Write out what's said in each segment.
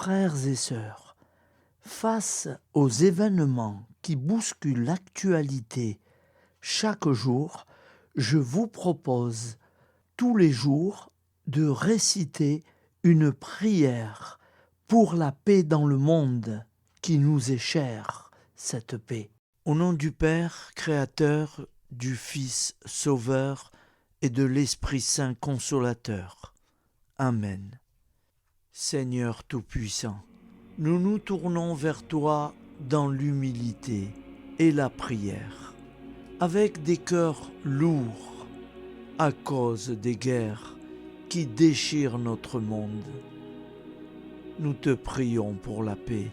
Frères et sœurs, face aux événements qui bousculent l'actualité chaque jour, je vous propose tous les jours de réciter une prière pour la paix dans le monde qui nous est chère, cette paix. Au nom du Père, Créateur, du Fils, Sauveur et de l'Esprit Saint Consolateur. Amen. Seigneur Tout-Puissant, nous nous tournons vers toi dans l'humilité et la prière, avec des cœurs lourds à cause des guerres qui déchirent notre monde. Nous te prions pour la paix,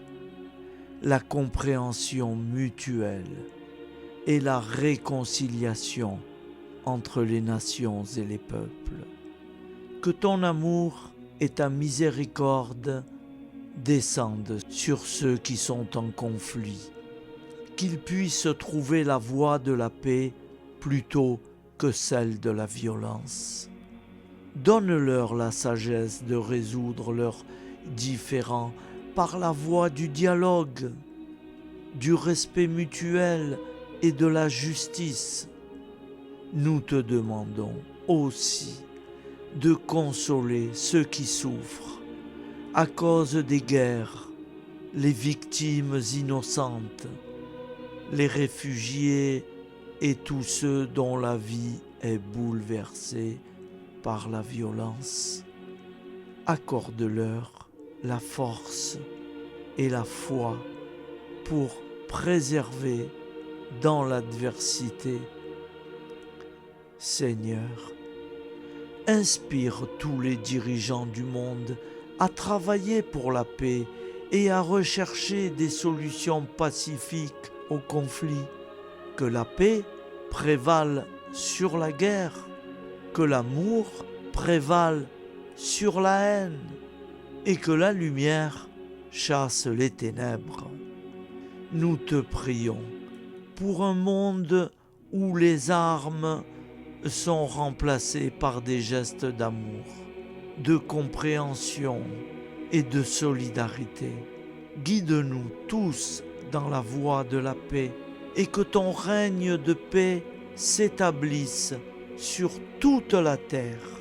la compréhension mutuelle et la réconciliation entre les nations et les peuples. Que ton amour et ta miséricorde descendent sur ceux qui sont en conflit, qu'ils puissent trouver la voie de la paix plutôt que celle de la violence. Donne-leur la sagesse de résoudre leurs différends par la voie du dialogue, du respect mutuel et de la justice. Nous te demandons aussi de consoler ceux qui souffrent à cause des guerres, les victimes innocentes, les réfugiés et tous ceux dont la vie est bouleversée par la violence. Accorde-leur la force et la foi pour préserver dans l'adversité. Seigneur, inspire tous les dirigeants du monde à travailler pour la paix et à rechercher des solutions pacifiques aux conflits. Que la paix prévale sur la guerre, que l'amour prévale sur la haine et que la lumière chasse les ténèbres. Nous te prions pour un monde où les armes sont remplacées par des gestes d'amour, de compréhension et de solidarité. Guide-nous tous dans la voie de la paix et que ton règne de paix s'établisse sur toute la terre.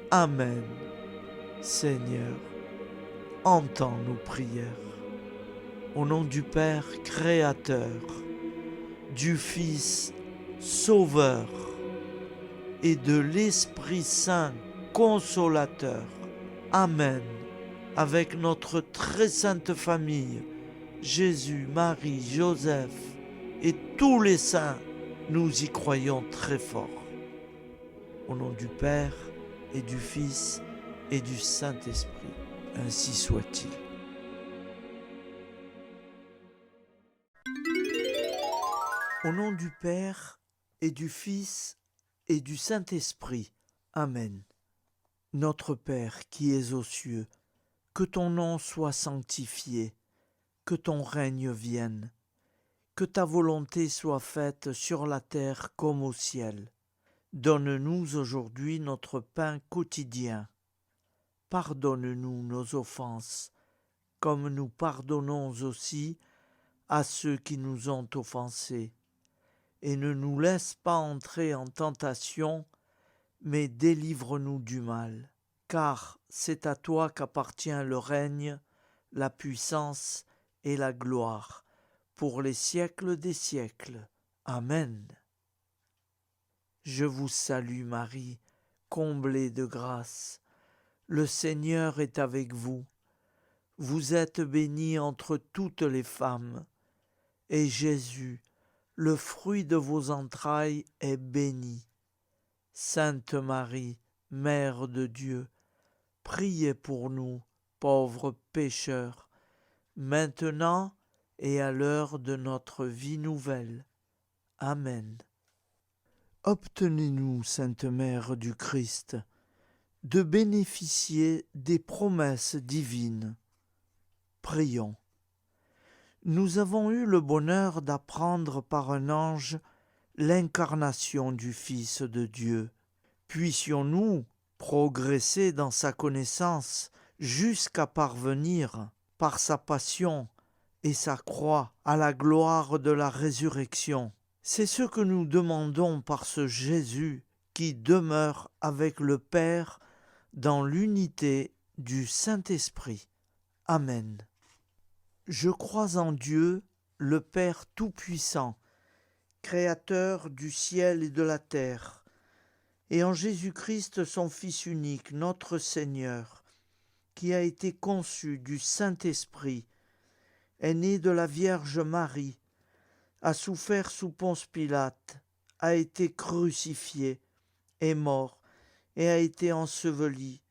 Amen. Seigneur, entends nos prières. Au nom du Père Créateur, du Fils Sauveur et de l'Esprit Saint Consolateur. Amen. Avec notre très sainte famille, Jésus, Marie, Joseph et tous les saints, nous y croyons très fort. Au nom du Père et du Fils et du Saint-Esprit, ainsi soit-il. Au nom du Père et du Fils et du Saint-Esprit. Amen. Notre Père qui es aux cieux, que ton nom soit sanctifié, que ton règne vienne, que ta volonté soit faite sur la terre comme au ciel. Donne-nous aujourd'hui notre pain quotidien. Pardonne-nous nos offenses, comme nous pardonnons aussi à ceux qui nous ont offensés. Et ne nous laisse pas entrer en tentation, mais délivre-nous du mal. Car c'est à toi qu'appartient le règne, la puissance et la gloire, pour les siècles des siècles. Amen. Je vous salue Marie, comblée de grâce. Le Seigneur est avec vous. Vous êtes bénie entre toutes les femmes, et Jésus, le fruit de vos entrailles, est béni. Sainte Marie, Mère de Dieu, priez pour nous, pauvres pécheurs, maintenant et à l'heure de notre vie nouvelle. Amen. Obtenez-nous, Sainte Mère du Christ, de bénéficier des promesses divines. Prions. Nous avons eu le bonheur d'apprendre par un ange l'incarnation du Fils de Dieu. Puissions-nous progresser dans sa connaissance jusqu'à parvenir par sa passion et sa croix à la gloire de la résurrection. C'est ce que nous demandons par ce Jésus qui demeure avec le Père dans l'unité du Saint-Esprit. Amen. Je crois en Dieu, le Père Tout-Puissant, Créateur du ciel et de la terre, et en Jésus-Christ, son Fils unique, notre Seigneur, qui a été conçu du Saint-Esprit, est né de la Vierge Marie, a souffert sous Ponce Pilate, a été crucifié, est mort et a été enseveli,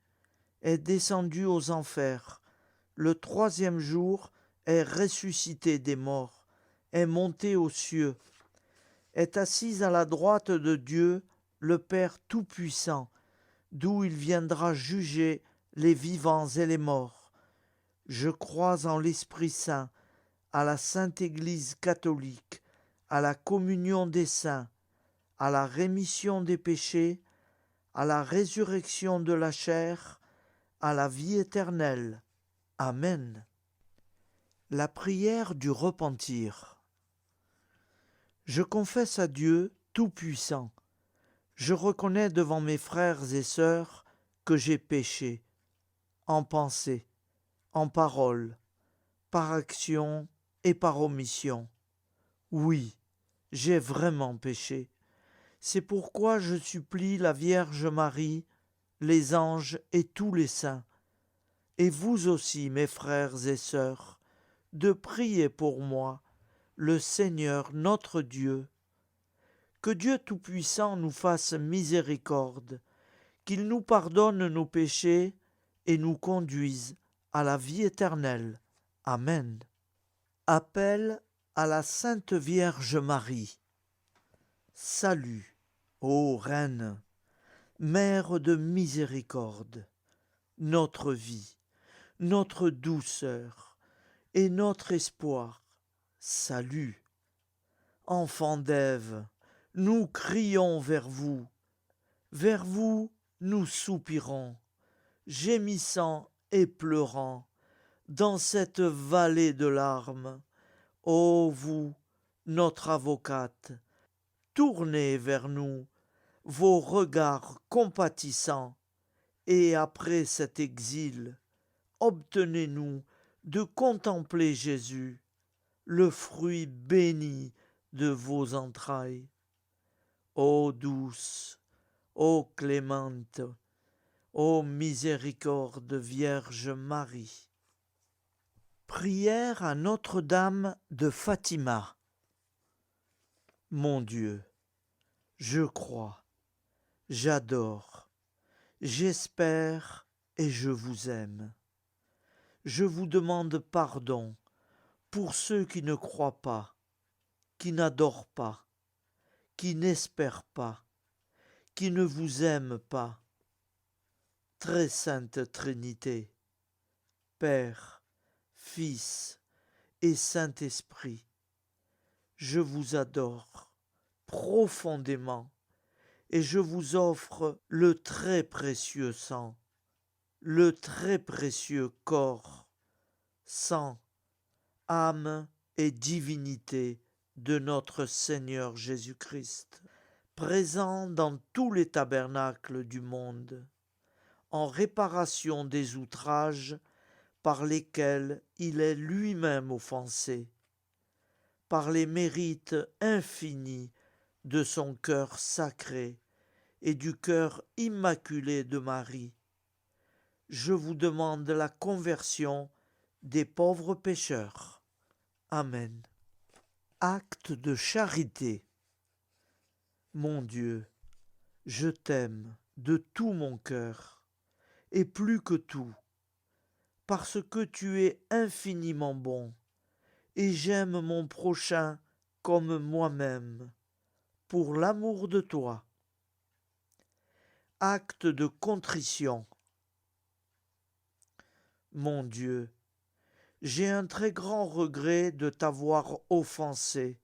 est descendu aux enfers, le troisième jour est ressuscité des morts, est monté aux cieux, est assis à la droite de Dieu, le Père Tout-Puissant, d'où il viendra juger les vivants et les morts. Je crois en l'Esprit Saint, à la Sainte Église catholique, à la communion des saints, à la rémission des péchés, à la résurrection de la chair, à la vie éternelle. Amen. La prière du repentir. Je confesse à Dieu Tout-Puissant. Je reconnais devant mes frères et sœurs que j'ai péché, en pensée, en parole, par action et par omission. Oui, j'ai vraiment péché. C'est pourquoi je supplie la Vierge Marie, les anges et tous les saints, et vous aussi, mes frères et sœurs, de prier pour moi, le Seigneur notre Dieu. Que Dieu Tout-Puissant nous fasse miséricorde, qu'il nous pardonne nos péchés et nous conduise à la vie éternelle. Amen. Appel à la Sainte Vierge Marie. Salut, ô Reine, Mère de miséricorde, notre vie, notre douceur et notre espoir. Salut. Enfants d'Ève, nous crions vers vous nous soupirons, gémissant et pleurant, dans cette vallée de larmes. Ô vous, notre avocate, tournez vers nous vos regards compatissants, et après cet exil, obtenez-nous de contempler Jésus, le fruit béni de vos entrailles. Ô douce, ô clémente, ô miséricorde Vierge Marie. Prière à Notre-Dame de Fatima. Mon Dieu, je crois, j'adore, j'espère et je vous aime. Je vous demande pardon pour ceux qui ne croient pas, qui n'adorent pas, qui n'espèrent pas, qui ne vous aiment pas. Très sainte Trinité, Père, Fils et Saint-Esprit, je vous adore profondément et je vous offre le très précieux sang, le très précieux corps, sang, âme et divinité de notre Seigneur Jésus-Christ, présent dans tous les tabernacles du monde, en réparation des outrages par lesquels il est lui-même offensé, par les mérites infinis de son cœur sacré et du cœur immaculé de Marie. Je vous demande la conversion des pauvres pécheurs. Amen. Acte de charité. Mon Dieu, je t'aime de tout mon cœur, et plus que tout, parce que tu es infiniment bon, et j'aime mon prochain comme moi-même, pour l'amour de toi. Acte de contrition. Mon Dieu, j'ai un très grand regret de t'avoir offensé,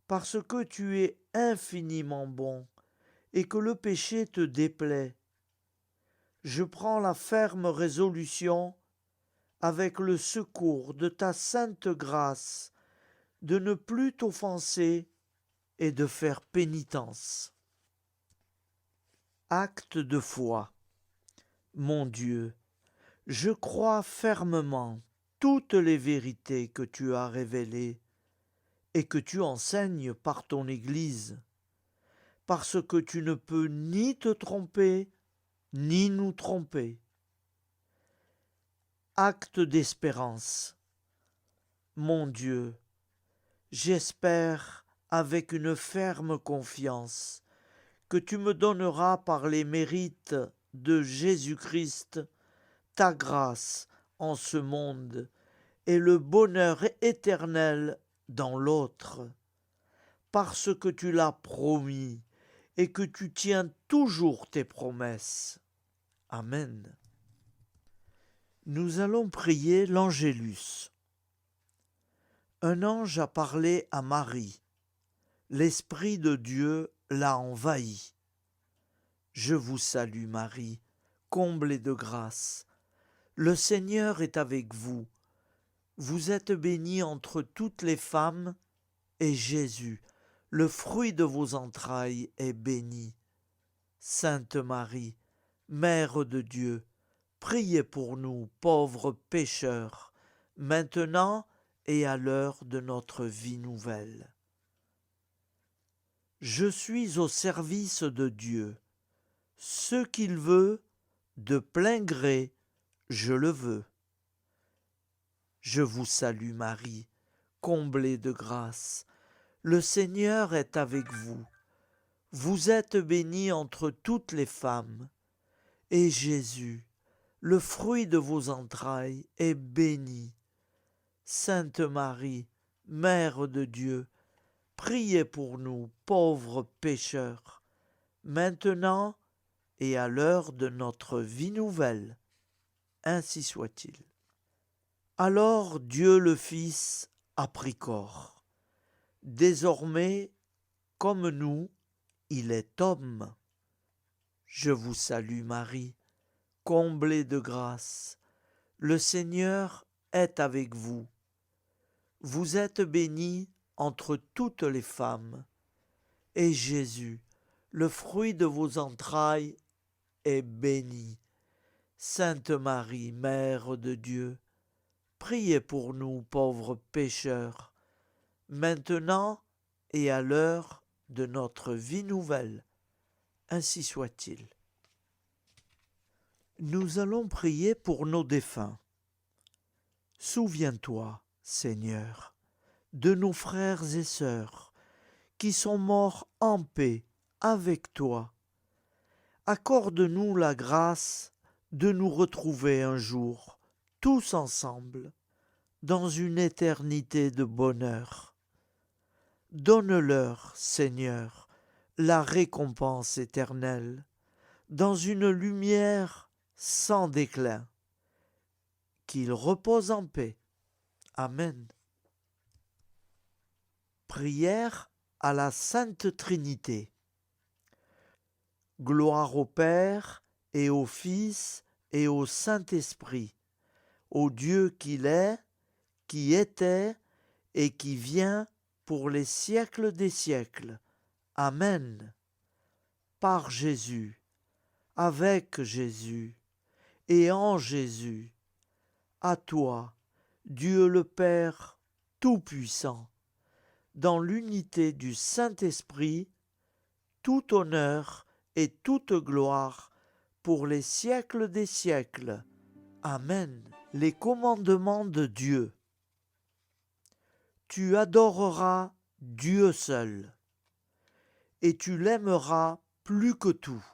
parce que tu es infiniment bon et que le péché te déplaît. Je prends la ferme résolution, avec le secours de ta sainte grâce, de ne plus t'offenser et de faire pénitence. Acte de foi. Mon Dieu, je crois fermement toutes les vérités que tu as révélées et que tu enseignes par ton Église, parce que tu ne peux ni te tromper, ni nous tromper. Acte d'espérance. Mon Dieu, j'espère avec une ferme confiance que tu me donneras par les mérites de Jésus-Christ ta grâce en ce monde et le bonheur éternel dans l'autre, parce que tu l'as promis et que tu tiens toujours tes promesses. Amen. Nous allons prier l'Angélus. Un ange a parlé à Marie. L'Esprit de Dieu l'a envahi. Je vous salue Marie, comblée de grâce. Le Seigneur est avec vous. Vous êtes bénie entre toutes les femmes, et Jésus, le fruit de vos entrailles, est béni. Sainte Marie, Mère de Dieu, priez pour nous, pauvres pécheurs, maintenant et à l'heure de notre vie nouvelle. Je suis au service de Dieu. Ce qu'il veut, de plein gré, je le veux. Je vous salue Marie, comblée de grâce. Le Seigneur est avec vous. Vous êtes bénie entre toutes les femmes, et Jésus, le fruit de vos entrailles, est béni. Sainte Marie, Mère de Dieu, priez pour nous, pauvres pécheurs, maintenant et à l'heure de notre vie nouvelle. Ainsi soit-il. Alors Dieu le Fils a pris corps. Désormais, comme nous, il est homme. Je vous salue Marie, comblée de grâce. Le Seigneur est avec vous. Vous êtes bénie entre toutes les femmes, et Jésus, le fruit de vos entrailles, est béni. Sainte Marie, Mère de Dieu, priez pour nous pauvres pécheurs, maintenant et à l'heure de notre vie nouvelle. Ainsi soit-il. Nous allons prier pour nos défunts. Souviens-toi, Seigneur, de nos frères et sœurs qui sont morts en paix avec toi. Accorde-nous la grâce de nous retrouver un jour, tous ensemble, dans une éternité de bonheur. Donne-leur, Seigneur, la récompense éternelle, dans une lumière sans déclin. Qu'ils reposent en paix. Amen. Prière à la Sainte Trinité. Gloire au Père et au Fils et au Saint-Esprit, au Dieu qu'il est, qui était et qui vient pour les siècles des siècles. Amen. Par Jésus, avec Jésus et en Jésus, à toi, Dieu le Père Tout-Puissant, dans l'unité du Saint-Esprit, tout honneur et toute gloire pour les siècles des siècles. Amen. Les commandements de Dieu. Tu adoreras Dieu seul, et tu l'aimeras plus que tout.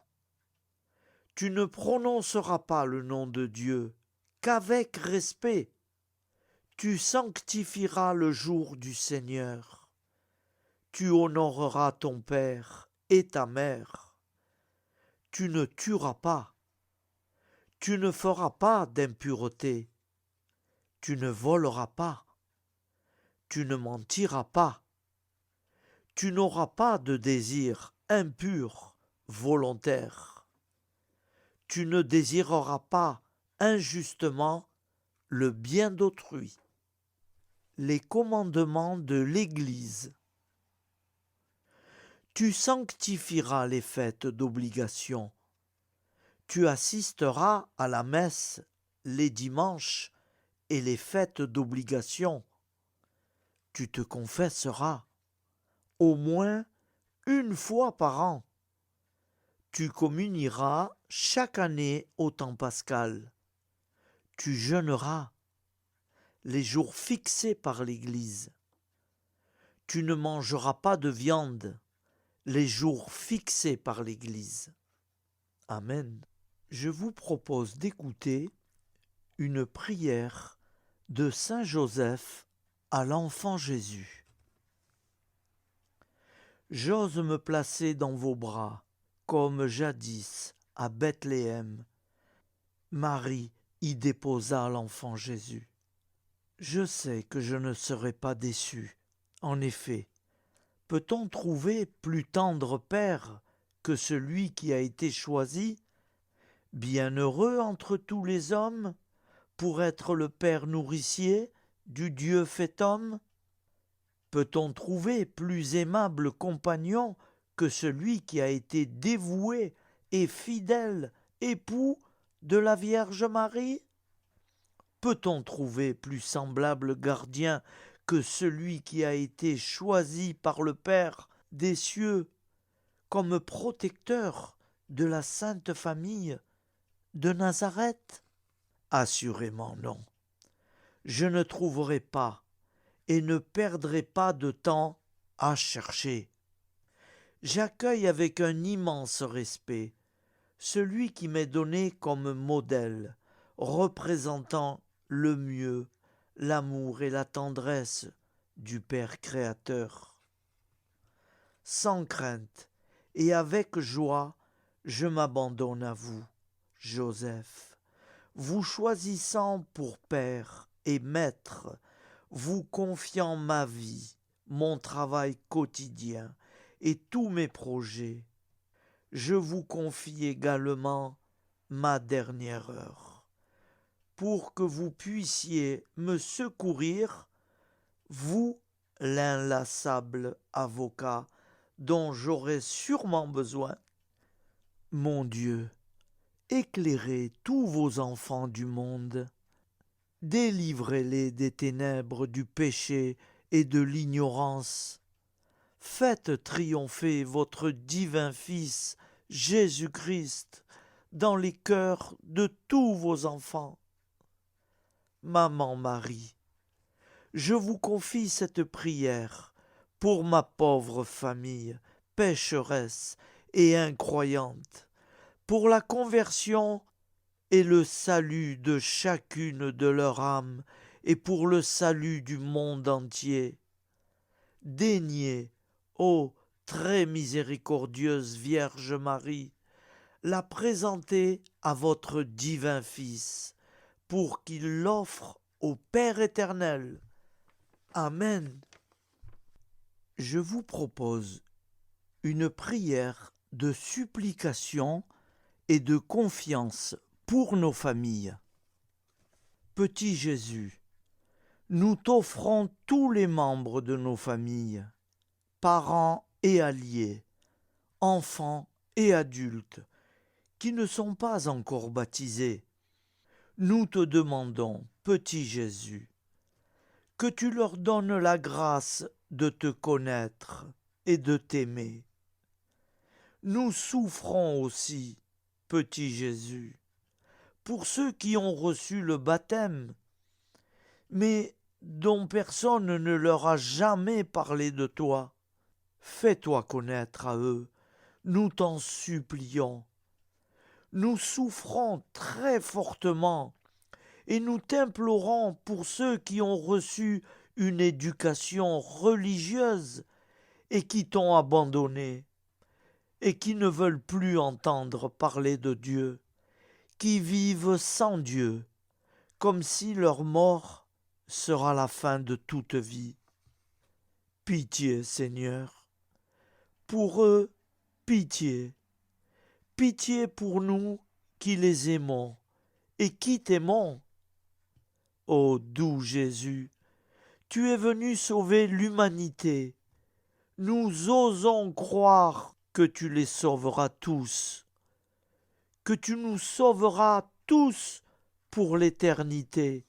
Tu ne prononceras pas le nom de Dieu qu'avec respect. Tu sanctifieras le jour du Seigneur. Tu honoreras ton père et ta mère. Tu ne tueras pas. Tu ne feras pas d'impureté. Tu ne voleras pas. Tu ne mentiras pas. Tu n'auras pas de désir impur, volontaire. Tu ne désireras pas injustement le bien d'autrui. Les commandements de l'Église. Tu sanctifieras les fêtes d'obligation. Tu assisteras à la messe les dimanches et les fêtes d'obligation. Tu te confesseras au moins une fois par an. Tu communieras chaque année au temps pascal. Tu jeûneras les jours fixés par l'Église. Tu ne mangeras pas de viande les jours fixés par l'Église. Amen. Je vous propose d'écouter une prière de Saint Joseph à l'enfant Jésus. J'ose me placer dans vos bras, comme jadis à Bethléem. Marie y déposa l'enfant Jésus. Je sais que je ne serai pas déçu. En effet, peut-on trouver plus tendre père que celui qui a été choisi, bienheureux entre tous les hommes, pour être le père nourricier du Dieu fait homme? Peut-on trouver plus aimable compagnon que celui qui a été dévoué et fidèle époux de la Vierge Marie? Peut-on trouver plus semblable gardien que celui qui a été choisi par le Père des cieux comme protecteur de la Sainte Famille de Nazareth? Assurément non. Je ne trouverai pas et ne perdrai pas de temps à chercher. J'accueille avec un immense respect celui qui m'est donné comme modèle, représentant le mieux l'amour et la tendresse du Père créateur. Sans crainte et avec joie, je m'abandonne à vous, Joseph, vous choisissant pour Père et Maître, vous confiant ma vie, mon travail quotidien et tous mes projets. Je vous confie également ma dernière heure, pour que vous puissiez me secourir, vous, l'inlassable avocat dont j'aurai sûrement besoin. Mon Dieu, éclairez tous vos enfants du monde, délivrez-les des ténèbres du péché et de l'ignorance. Faites triompher votre divin Fils, Jésus-Christ, dans les cœurs de tous vos enfants. Maman Marie, je vous confie cette prière pour ma pauvre famille, pécheresse et incroyante, pour la conversion et le salut de chacune de leurs âmes et pour le salut du monde entier. Daignez, ô très miséricordieuse Vierge Marie, la présenter à votre divin Fils, pour qu'il l'offre au Père éternel. Amen. Je vous propose une prière de supplication et de confiance pour nos familles. Petit Jésus, nous t'offrons tous les membres de nos familles, parents et alliés, enfants et adultes, qui ne sont pas encore baptisés. Nous te demandons, petit Jésus, que tu leur donnes la grâce de te connaître et de t'aimer. Nous souffrons aussi, petit Jésus, pour ceux qui ont reçu le baptême, mais dont personne ne leur a jamais parlé de toi. Fais-toi connaître à eux, nous t'en supplions. Nous souffrons très fortement et nous t'implorons pour ceux qui ont reçu une éducation religieuse et qui t'ont abandonné et qui ne veulent plus entendre parler de Dieu, qui vivent sans Dieu, comme si leur mort sera la fin de toute vie. Pitié, Seigneur, pour eux, pitié. Pitié pour nous qui les aimons et qui t'aimons. Ô doux Jésus, tu es venu sauver l'humanité. Nous osons croire que tu les sauveras tous, que tu nous sauveras tous pour l'éternité.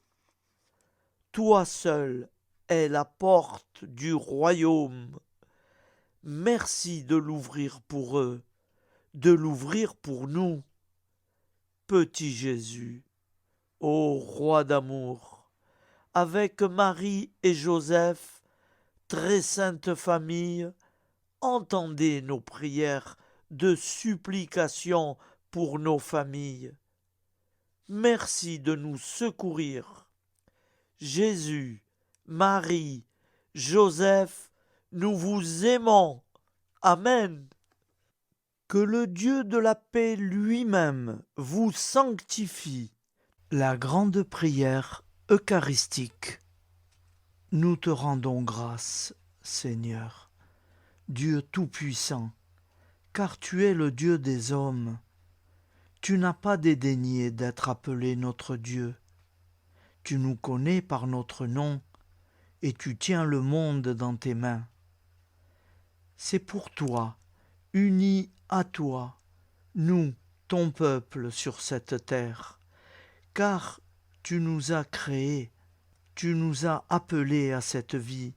Toi seul es la porte du royaume. Merci de l'ouvrir pour eux, de l'ouvrir pour nous. Petit Jésus, ô roi d'amour, avec Marie et Joseph, très sainte famille, entendez nos prières de supplication pour nos familles. Merci de nous secourir. Jésus, Marie, Joseph, nous vous aimons. Amen. Que le Dieu de la paix lui-même vous sanctifie. La grande prière eucharistique. Nous te rendons grâce, Seigneur, Dieu Tout-Puissant, car tu es le Dieu des hommes. Tu n'as pas dédaigné d'être appelé notre Dieu. Tu nous connais par notre nom, et tu tiens le monde dans tes mains. C'est pour toi, unis à toi, nous, ton peuple sur cette terre, car tu nous as créés, tu nous as appelés à cette vie.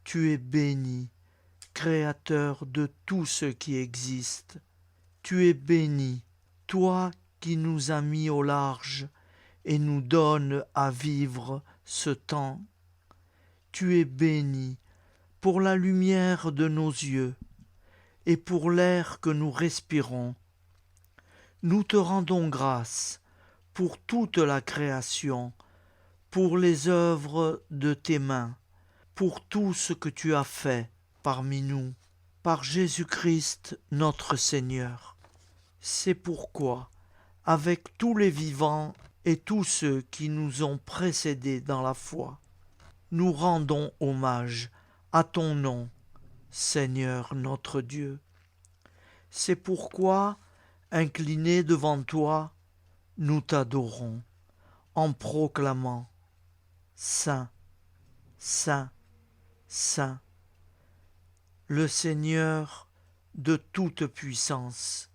Tu es béni, Créateur de tout ce qui existe. Tu es béni, toi qui nous as mis au large et nous donnes à vivre ce temps. Tu es béni pour la lumière de nos yeux et pour l'air que nous respirons. Nous te rendons grâce pour toute la création, pour les œuvres de tes mains, pour tout ce que tu as fait parmi nous, par Jésus-Christ notre Seigneur. C'est pourquoi, avec tous les vivants et tous ceux qui nous ont précédés dans la foi, nous rendons hommage à ton nom, Seigneur notre Dieu. C'est pourquoi, inclinés devant toi, nous t'adorons, en proclamant Saint, Saint, Saint, le Seigneur de toute puissance.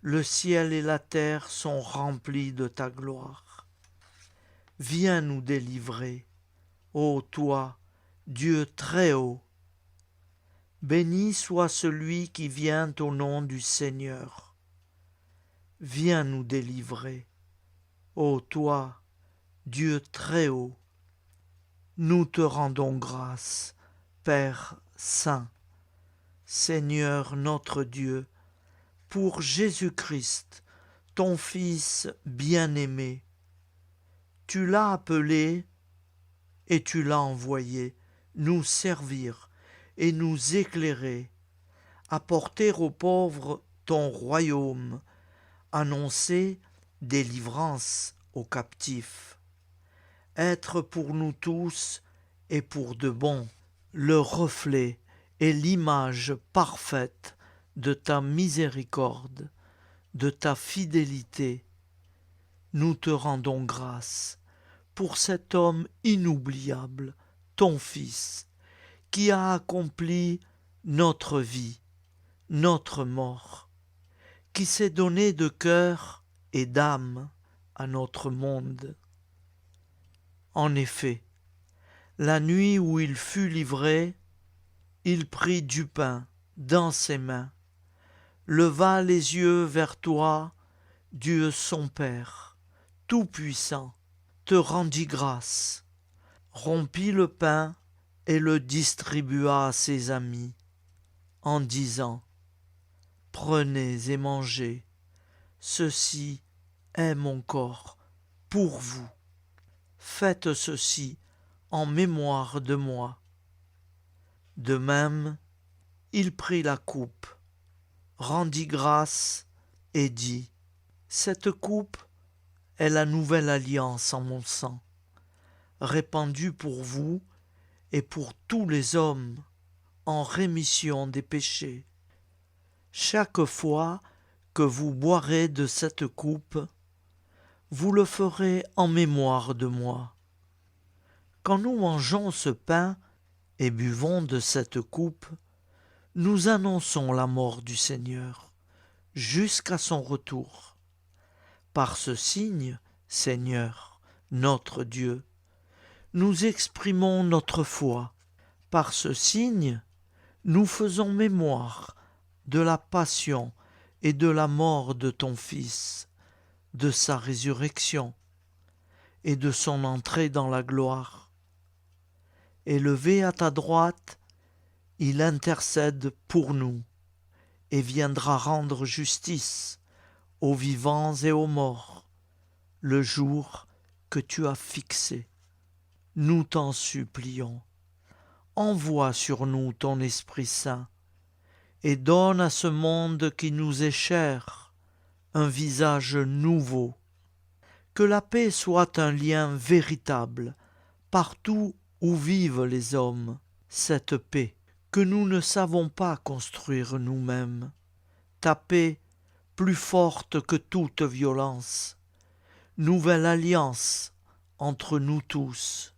Le ciel et la terre sont remplis de ta gloire. Viens nous délivrer, ô toi, Dieu très haut. Béni soit celui qui vient au nom du Seigneur. Viens nous délivrer, ô toi, Dieu très haut. Nous te rendons grâce, Père saint, Seigneur notre Dieu, pour Jésus-Christ, ton Fils bien-aimé. Tu l'as appelé et tu l'as envoyé nous servir et nous éclairer, apporter aux pauvres ton royaume, annoncer délivrance aux captifs, être pour nous tous et pour de bon le reflet et l'image parfaite de ta miséricorde, de ta fidélité. Nous te rendons grâce pour cet homme inoubliable, ton Fils, qui a accompli notre vie, notre mort, qui s'est donné de cœur et d'âme à notre monde. En effet, la nuit où il fut livré, il prit du pain dans ses mains, leva les yeux vers toi, Dieu son Père, Tout-Puissant, te rendit grâce, rompit le pain et le distribua à ses amis, en disant « Prenez et mangez, ceci est mon corps pour vous. Faites ceci en mémoire de moi. » De même, il prit la coupe, rendit grâce et dit « Cette coupe est la nouvelle alliance en mon sang, répandue pour vous et pour tous les hommes en rémission des péchés. Chaque fois que vous boirez de cette coupe, vous le ferez en mémoire de moi. Quand nous mangeons ce pain et buvons de cette coupe, nous annonçons la mort du Seigneur jusqu'à son retour. Par ce signe, Seigneur, notre Dieu, nous exprimons notre foi. Par ce signe, nous faisons mémoire de la passion et de la mort de ton Fils, de sa résurrection et de son entrée dans la gloire. Élevé à ta droite, il intercède pour nous et viendra rendre justice aux vivants et aux morts, le jour que tu as fixé. Nous t'en supplions, envoie sur nous ton Esprit Saint et donne à ce monde qui nous est cher un visage nouveau. Que la paix soit un lien véritable partout où vivent les hommes, cette paix que nous ne savons pas construire nous-mêmes, ta paix plus forte que toute violence, nouvelle alliance entre nous tous,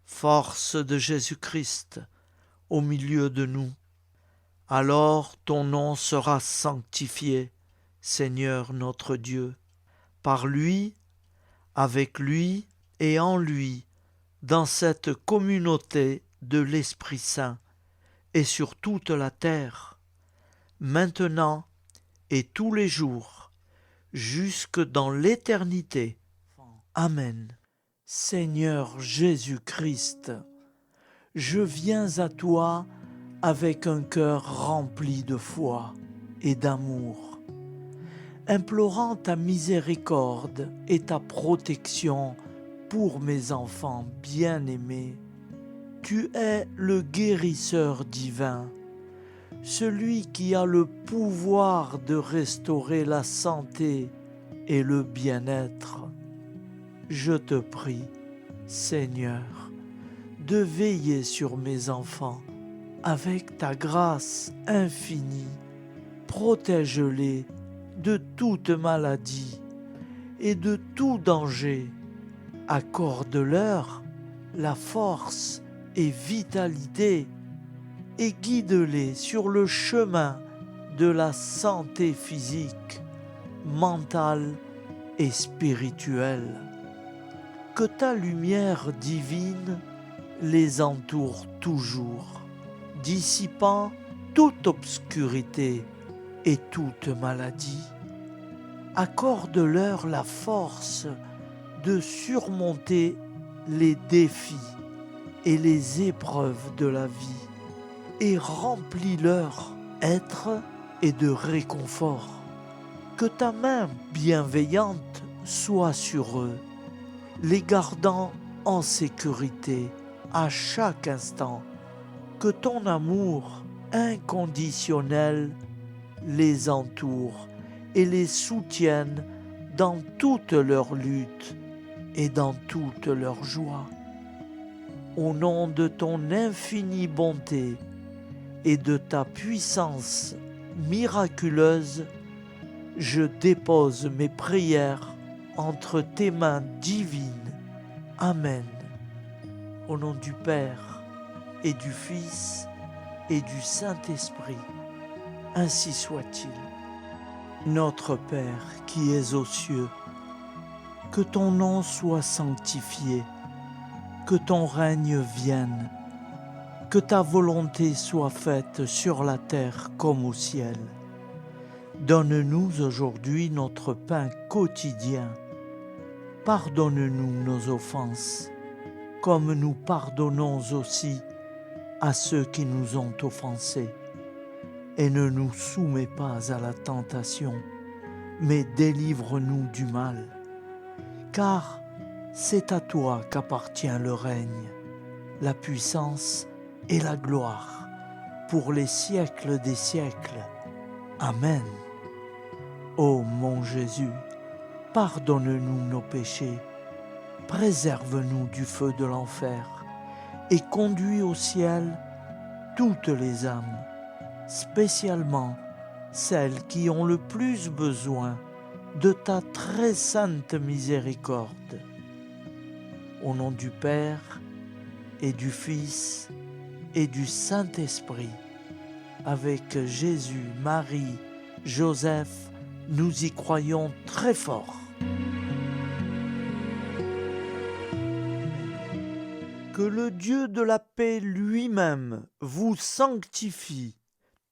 force de Jésus-Christ au milieu de nous. Alors ton nom sera sanctifié, Seigneur notre Dieu, par lui, avec lui et en lui, dans cette communauté de l'Esprit Saint et sur toute la terre, maintenant et tous les jours, jusque dans l'éternité. Amen. Seigneur Jésus-Christ, je viens à toi avec un cœur rempli de foi et d'amour, implorant ta miséricorde et ta protection pour mes enfants bien-aimés. Tu es le guérisseur divin, celui qui a le pouvoir de restaurer la santé et le bien-être. Je te prie, Seigneur, de veiller sur mes enfants avec ta grâce infinie. Protège-les de toute maladie et de tout danger. Accorde-leur la force et vitalité et guide-les sur le chemin de la santé physique, mentale et spirituelle. Que ta lumière divine les entoure toujours, dissipant toute obscurité et toute maladie. Accorde-leur la force de surmonter les défis et les épreuves de la vie et remplis leur être et de réconfort. Que ta main bienveillante soit sur eux, les gardant en sécurité à chaque instant. Que ton amour inconditionnel les entoure et les soutienne dans toute leur lutte et dans toute leur joie. Au nom de ton infinie bonté et de ta puissance miraculeuse, je dépose mes prières entre tes mains divines. Amen. Au nom du Père et du Fils et du Saint-Esprit, ainsi soit-il. Notre Père qui es aux cieux, que ton nom soit sanctifié, que ton règne vienne, que ta volonté soit faite sur la terre comme au ciel. Donne-nous aujourd'hui notre pain quotidien. Pardonne-nous nos offenses, comme nous pardonnons aussi à ceux qui nous ont offensés. Et ne nous soumets pas à la tentation, mais délivre-nous du mal. Car c'est à toi qu'appartient le règne, la puissance et la gloire, pour les siècles des siècles. Amen. Ô mon Jésus, pardonne-nous nos péchés, préserve-nous du feu de l'enfer et conduis au ciel toutes les âmes, spécialement celles qui ont le plus besoin de ta très sainte miséricorde. Au nom du Père et du Fils et du Saint-Esprit. Avec Jésus, Marie, Joseph, nous y croyons très fort. Que le Dieu de la paix lui-même vous sanctifie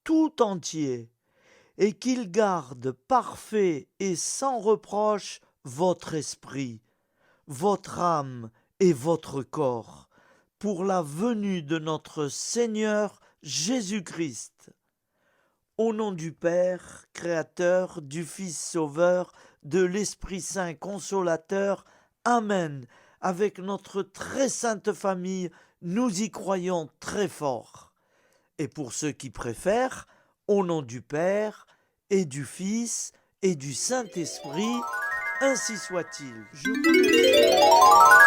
tout entier et qu'il garde parfait et sans reproche votre esprit, votre âme et votre corps, pour la venue de notre Seigneur Jésus-Christ. Au nom du Père, Créateur, du Fils Sauveur, de l'Esprit Saint Consolateur, Amen. Avec notre très sainte famille, nous y croyons très fort. Et pour ceux qui préfèrent, au nom du Père, et du Fils, et du Saint-Esprit, ainsi soit-il. Je vous remercie.